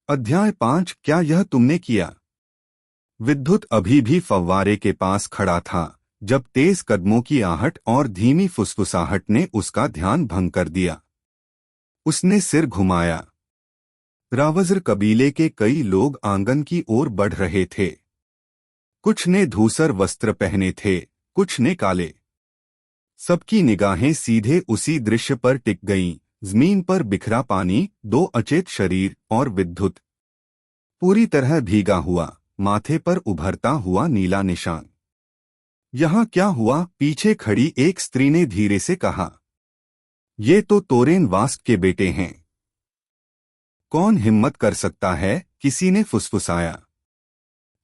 अध्याय 5। क्या यह तुमने किया? विद्युत अभी भी फव्वारे के पास खड़ा था जब तेज कदमों की आहट और धीमी फुसफुसाहट ने उसका ध्यान भंग कर दिया। उसने सिर घुमाया। रावज़र कबीले के कई लोग आंगन की ओर बढ़ रहे थे। कुछ ने धूसर वस्त्र पहने थे, कुछ ने काले। सबकी निगाहें सीधे उसी दृश्य पर टिक गईं। जमीन पर बिखरा पानी, दो अचेत शरीर और विद्युत पूरी तरह भीगा हुआ, माथे पर उभरता हुआ नीला निशान। यहाँ क्या हुआ? पीछे खड़ी एक स्त्री ने धीरे से कहा। ये तो तोरेन वास्क के बेटे हैं। कौन हिम्मत कर सकता है? किसी ने फुसफुसाया।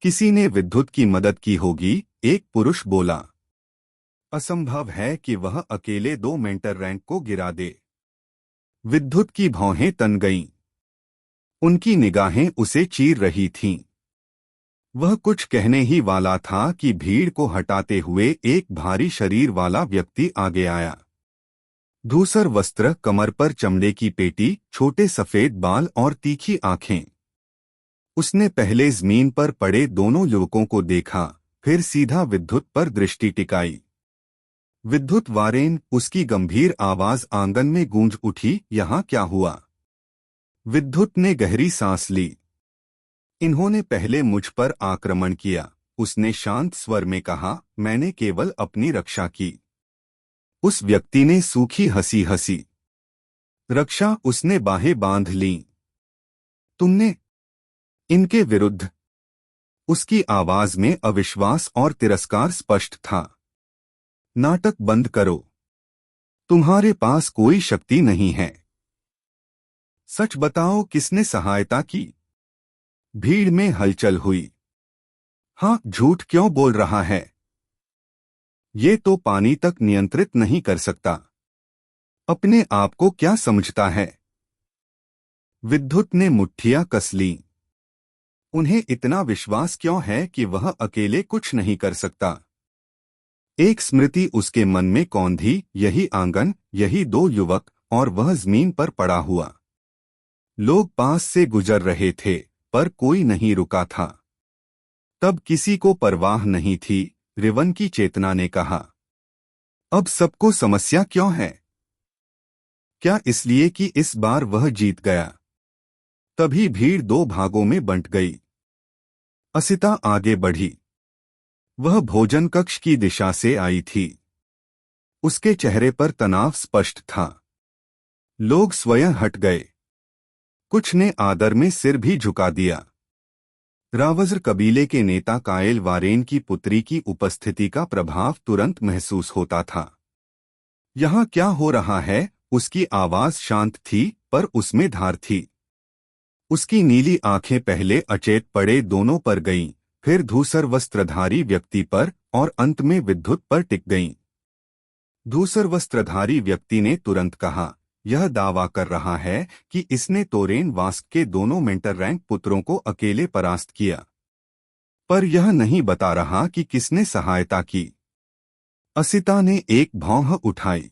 किसी ने विद्युत की मदद की होगी, एक पुरुष बोला। असंभव है कि वह अकेले 2 मेंटर रैंक को गिरा दे। विद्युत की भौहें तन गईं। उनकी निगाहें उसे चीर रही थीं। वह कुछ कहने ही वाला था कि भीड़ को हटाते हुए एक भारी शरीर वाला व्यक्ति आगे आया। धूसर वस्त्र, कमर पर चमड़े की पेटी, छोटे सफेद बाल और तीखी आंखें। उसने पहले जमीन पर पड़े दोनों युवकों को देखा, फिर सीधा विद्युत पर दृष्टि टिकाई। विद्युत वारेन, उसकी गंभीर आवाज आंगन में गूंज उठी। यहाँ क्या हुआ? विद्युत ने गहरी सांस ली। इन्होंने पहले मुझ पर आक्रमण किया, उसने शांत स्वर में कहा। मैंने केवल अपनी रक्षा की। उस व्यक्ति ने सूखी हंसी हंसी। रक्षा? उसने बाहें बांध लीं। तुमने इनके विरुद्ध? उसकी आवाज में अविश्वास और तिरस्कार स्पष्ट था। नाटक बंद करो। तुम्हारे पास कोई शक्ति नहीं है। सच बताओ, किसने सहायता की? भीड़ में हलचल हुई। हाँ, झूठ क्यों बोल रहा है? ये तो पानी तक नियंत्रित नहीं कर सकता। अपने आप को क्या समझता है? विद्युत ने मुट्ठियां कस लीं। उन्हें इतना विश्वास क्यों है कि वह अकेले कुछ नहीं कर सकता? एक स्मृति उसके मन में कौंधी, यही आंगन, यही 2 युवक, और वह जमीन पर पड़ा हुआ। लोग पास से गुजर रहे थे, पर कोई नहीं रुका था। तब किसी को परवाह नहीं थी। रिवन की चेतना ने कहा। अब सबको समस्या क्यों है? क्या इसलिए कि इस बार वह जीत गया? तभी भीड़ 2 भागों में बंट गई। असिता आगे बढ़ी। वह भोजन कक्ष की दिशा से आई थी। उसके चेहरे पर तनाव स्पष्ट था। लोग स्वयं हट गए। कुछ ने आदर में सिर भी झुका दिया। रावज़र कबीले के नेता कायल वारेन की पुत्री की उपस्थिति का प्रभाव तुरंत महसूस होता था। यहाँ क्या हो रहा है? उसकी आवाज शांत थी, पर उसमें धार थी। उसकी नीली आंखें पहले अचेत पड़े दोनों पर गईं, फिर धूसर वस्त्रधारी व्यक्ति पर, और अंत में विद्युत पर टिक गईं। धूसर वस्त्रधारी व्यक्ति ने तुरंत कहा। यह दावा कर रहा है कि इसने तोरेन वास्क के दोनों मेंटर रैंक पुत्रों को अकेले परास्त किया, पर यह नहीं बता रहा कि किसने सहायता की। असिता ने एक भौं उठाई।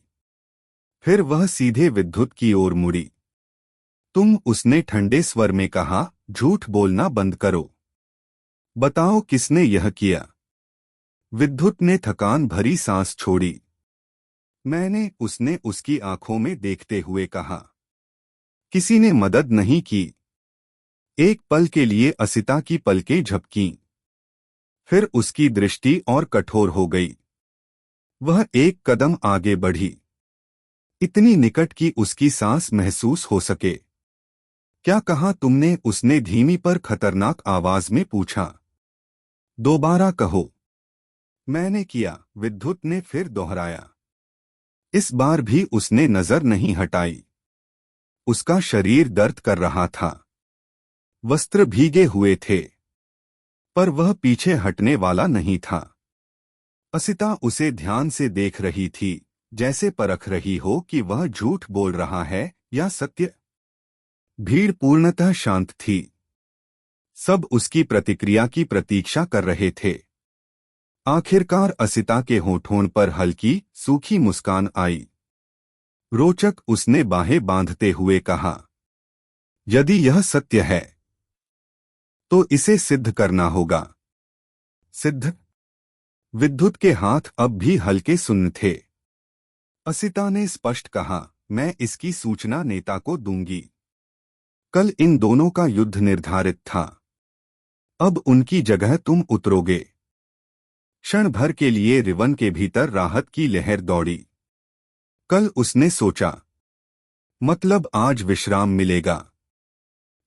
फिर वह सीधे विद्युत की ओर मुड़ी। तुम? उसने ठंडे स्वर में कहा। झूठ बोलना बंद करो। बताओ, किसने यह किया? विद्युत ने थकान भरी सांस छोड़ी। मैंने, उसने उसकी आंखों में देखते हुए कहा। किसी ने मदद नहीं की। एक पल के लिए असिता की पलकें झपकीं। फिर उसकी दृष्टि और कठोर हो गई। वह एक कदम आगे बढ़ी, इतनी निकट कि उसकी सांस महसूस हो सके। क्या कहा तुमने? उसने धीमी पर खतरनाक आवाज में पूछा। दोबारा कहो। मैंने किया, विद्युत ने फिर दोहराया। इस बार भी उसने नजर नहीं हटाई। उसका शरीर दर्द कर रहा था। वस्त्र भीगे हुए थे, पर वह पीछे हटने वाला नहीं था। असिता उसे ध्यान से देख रही थी, जैसे परख रही हो कि वह झूठ बोल रहा है या सत्य। भीड़ पूर्णतः शांत थी। सब उसकी प्रतिक्रिया की प्रतीक्षा कर रहे थे। आखिरकार असिता के होठों पर हल्की, सूखी मुस्कान आई। रोचक, उसने बाहें बांधते हुए कहा। यदि यह सत्य है तो इसे सिद्ध करना होगा। सिद्ध? विद्युत के हाथ अब भी हल्के सुन्न थे। असिता ने स्पष्ट कहा, मैं इसकी सूचना नेता को दूंगी। कल इन दोनों का युद्ध निर्धारित था। अब उनकी जगह तुम उतरोगे। क्षण भर के लिए रिवन के भीतर राहत की लहर दौड़ी। कल उसने सोचा, मतलब आज विश्राम मिलेगा।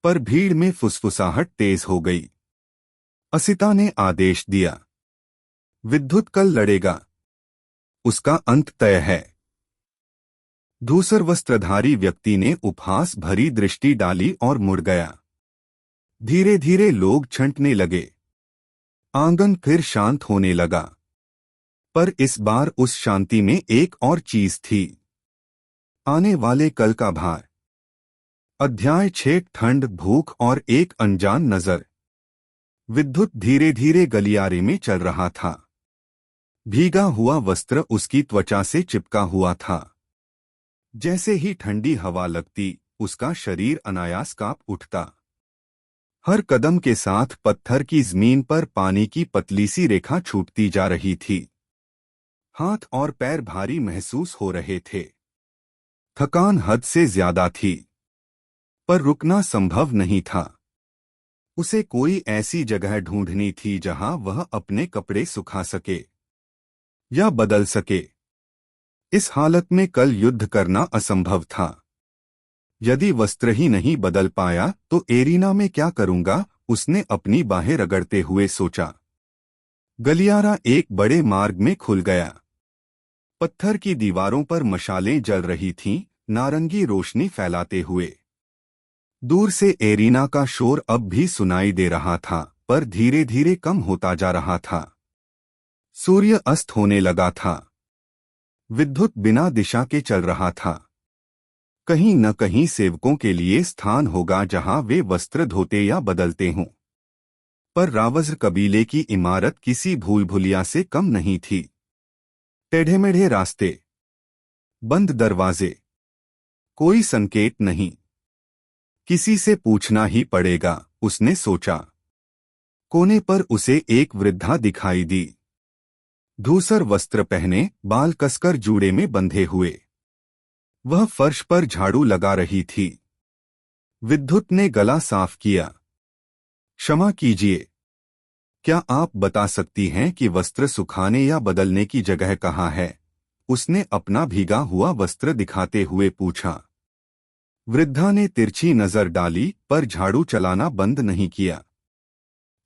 पर भीड़ में फुसफुसाहट तेज हो गई। असिता ने आदेश दिया, विद्युत कल लड़ेगा। उसका अंत तय है। धूसर वस्त्रधारी व्यक्ति ने उपहास भरी दृष्टि डाली और मुड़ गया। धीरे धीरे लोग छंटने लगे। आंगन फिर शांत होने लगा। पर इस बार उस शांति में एक और चीज थी। आने वाले कल का भार। अध्याय 6 ठंड, भूख और एक अनजान नजर। विद्युत धीरे धीरे गलियारे में चल रहा था। भीगा हुआ वस्त्र उसकी त्वचा से चिपका हुआ था। जैसे ही ठंडी हवा लगती, उसका शरीर अनायास कांप उठता। हर कदम के साथ पत्थर की जमीन पर पानी की पतली सी रेखा छूटती जा रही थी। हाथ और पैर भारी महसूस हो रहे थे। थकान हद से ज्यादा थी। पर रुकना संभव नहीं था। उसे कोई ऐसी जगह ढूंढनी थी जहां वह अपने कपड़े सुखा सके या बदल सके। इस हालत में कल युद्ध करना असंभव था। यदि वस्त्र ही नहीं बदल पाया तो एरिना में क्या करूंगा, उसने अपनी बाहें रगड़ते हुए सोचा। गलियारा एक बड़े मार्ग में खुल गया। पत्थर की दीवारों पर मशालें जल रही थीं, नारंगी रोशनी फैलाते हुए। दूर से एरिना का शोर अब भी सुनाई दे रहा था, पर धीरे धीरे कम होता जा रहा था। सूर्य अस्त होने लगा था। विद्युत बिना दिशा के चल रहा था। कहीं न कहीं सेवकों के लिए स्थान होगा जहां वे वस्त्र धोते या बदलते हों। पर रावज़ कबीले की इमारत किसी भूल भुलिया से कम नहीं थी। टेढ़े मेढ़े रास्ते, बंद दरवाजे, कोई संकेत नहीं। किसी से पूछना ही पड़ेगा, उसने सोचा। कोने पर उसे एक वृद्धा दिखाई दी। धूसर वस्त्र पहने, बाल कसकर जूड़े में बंधे हुए। वह फर्श पर झाड़ू लगा रही थी। विद्युत ने गला साफ किया। क्षमा कीजिए, क्या आप बता सकती हैं कि वस्त्र सुखाने या बदलने की जगह कहाँ है? उसने अपना भीगा हुआ वस्त्र दिखाते हुए पूछा। वृद्धा ने तिरछी नजर डाली, पर झाड़ू चलाना बंद नहीं किया।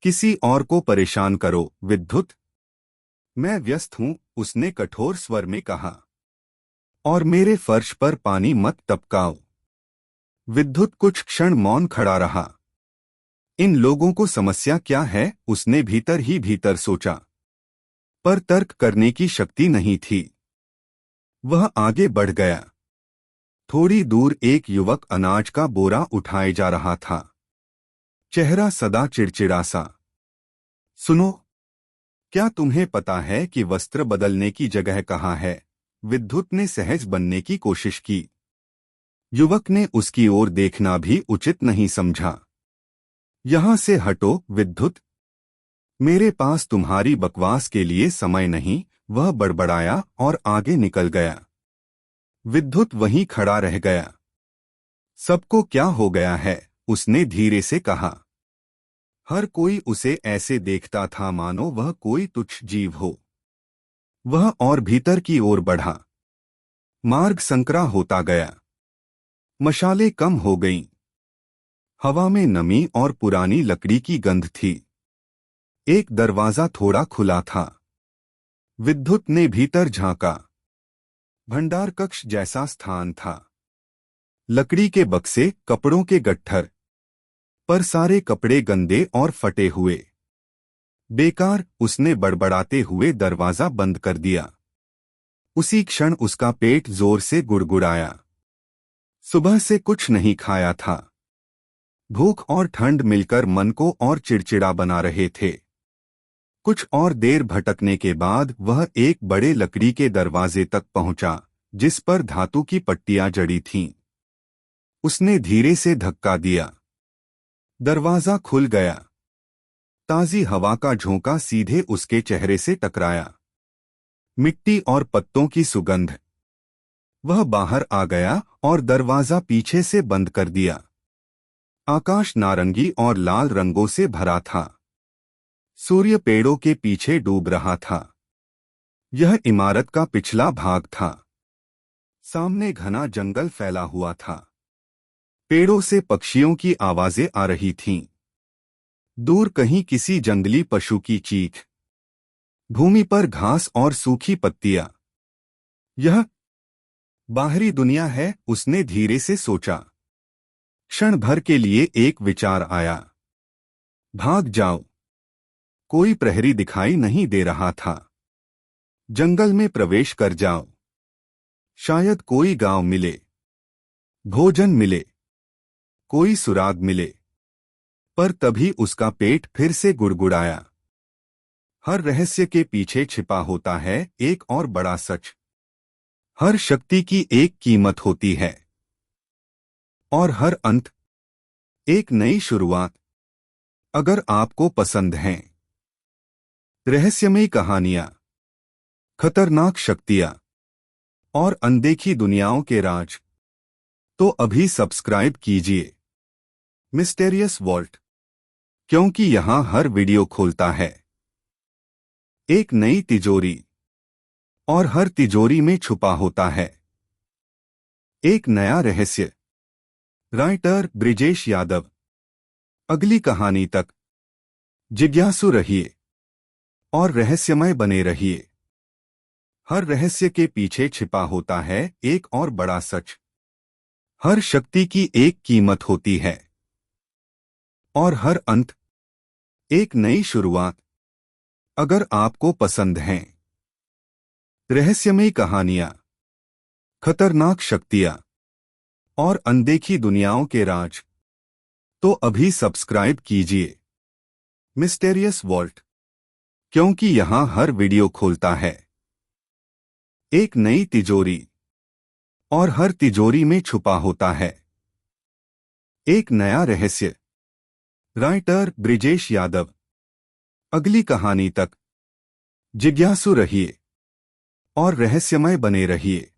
किसी और को परेशान करो, विद्युत। मैं व्यस्त हूं, उसने कठोर स्वर में कहा। और मेरे फर्श पर पानी मत टपकाओ। विद्युत कुछ क्षण मौन खड़ा रहा। इन लोगों को समस्या क्या है, उसने भीतर ही भीतर सोचा। पर तर्क करने की शक्ति नहीं थी। वह आगे बढ़ गया। थोड़ी दूर एक युवक अनाज का बोरा उठाए जा रहा था। चेहरा सदा चिड़चिड़ा सा। सुनो, क्या तुम्हें पता है कि वस्त्र बदलने की जगह कहाँ है? विद्युत ने सहज बनने की कोशिश की। युवक ने उसकी ओर देखना भी उचित नहीं समझा। यहां से हटो, विद्युत। मेरे पास तुम्हारी बकवास के लिए समय नहीं, वह बड़बड़ाया और आगे निकल गया। विद्युत वहीं खड़ा रह गया। सबको क्या हो गया है, उसने धीरे से कहा। हर कोई उसे ऐसे देखता था मानो वह कोई तुच्छ जीव हो। वह और भीतर की ओर बढ़ा। मार्ग संकरा होता गया। मशालें कम हो गईं। हवा में नमी और पुरानी लकड़ी की गंध थी। एक दरवाजा थोड़ा खुला था। विद्युत ने भीतर झांका। भंडार कक्ष जैसा स्थान था। लकड़ी के बक्से, कपड़ों के गट्ठर, पर सारे कपड़े गंदे और फटे हुए। बेकार, उसने बड़बड़ाते हुए दरवाजा बंद कर दिया। उसी क्षण उसका पेट जोर से गुड़गुड़ाया। सुबह से कुछ नहीं खाया था। भूख और ठंड मिलकर मन को और चिड़चिड़ा बना रहे थे। कुछ और देर भटकने के बाद वह एक बड़े लकड़ी के दरवाजे तक पहुंचा, जिस पर धातु की पट्टियां जड़ी थीं। उसने धीरे से धक्का दिया। दरवाजा खुल गया। ताजी हवा का झोंका सीधे उसके चेहरे से टकराया। मिट्टी और पत्तों की सुगंध। वह बाहर आ गया और दरवाजा पीछे से बंद कर दिया। आकाश नारंगी और लाल रंगों से भरा था। सूर्य पेड़ों के पीछे डूब रहा था। यह इमारत का पिछला भाग था। सामने घना जंगल फैला हुआ था। पेड़ों से पक्षियों की आवाजें आ रही थीं। दूर कहीं किसी जंगली पशु की चीख। भूमि पर घास और सूखी पत्तियां। यह बाहरी दुनिया है, उसने धीरे से सोचा। क्षण भर के लिए एक विचार आया। भाग जाओ। कोई प्रहरी दिखाई नहीं दे रहा था। जंगल में प्रवेश कर जाओ। शायद कोई गांव मिले, भोजन मिले, कोई सुराग मिले। पर तभी उसका पेट फिर से गुड़गुड़ाया। हर रहस्य के पीछे छिपा होता है एक और बड़ा सच। हर शक्ति की एक कीमत होती है और हर अंत एक नई शुरुआत। अगर आपको पसंद हैं रहस्यमयी कहानियां, खतरनाक शक्तियां और अनदेखी दुनियाओं के राज, तो अभी सब्सक्राइब कीजिए मिस्टेरियस वॉल्ट, क्योंकि यहां हर वीडियो खोलता है एक नई तिजोरी और हर तिजोरी में छुपा होता है एक नया रहस्य। राइटर ब्रिजेश यादव। अगली कहानी तक जिज्ञासु रहिए और रहस्यमय बने रहिए। हर रहस्य के पीछे छिपा होता है एक और बड़ा सच। हर शक्ति की एक कीमत होती है और हर अंत एक नई शुरुआत। अगर आपको पसंद हैं रहस्यमयी कहानियां, खतरनाक शक्तियां और अनदेखी दुनियाओं के राज, तो अभी सब्सक्राइब कीजिए मिस्टेरियस वॉल्ट, क्योंकि यहां हर वीडियो खोलता है एक नई तिजोरी और हर तिजोरी में छुपा होता है एक नया रहस्य। राइटर ब्रिजेश यादव। अगली कहानी तक जिज्ञासु रहिए और रहस्यमय बने रहिए।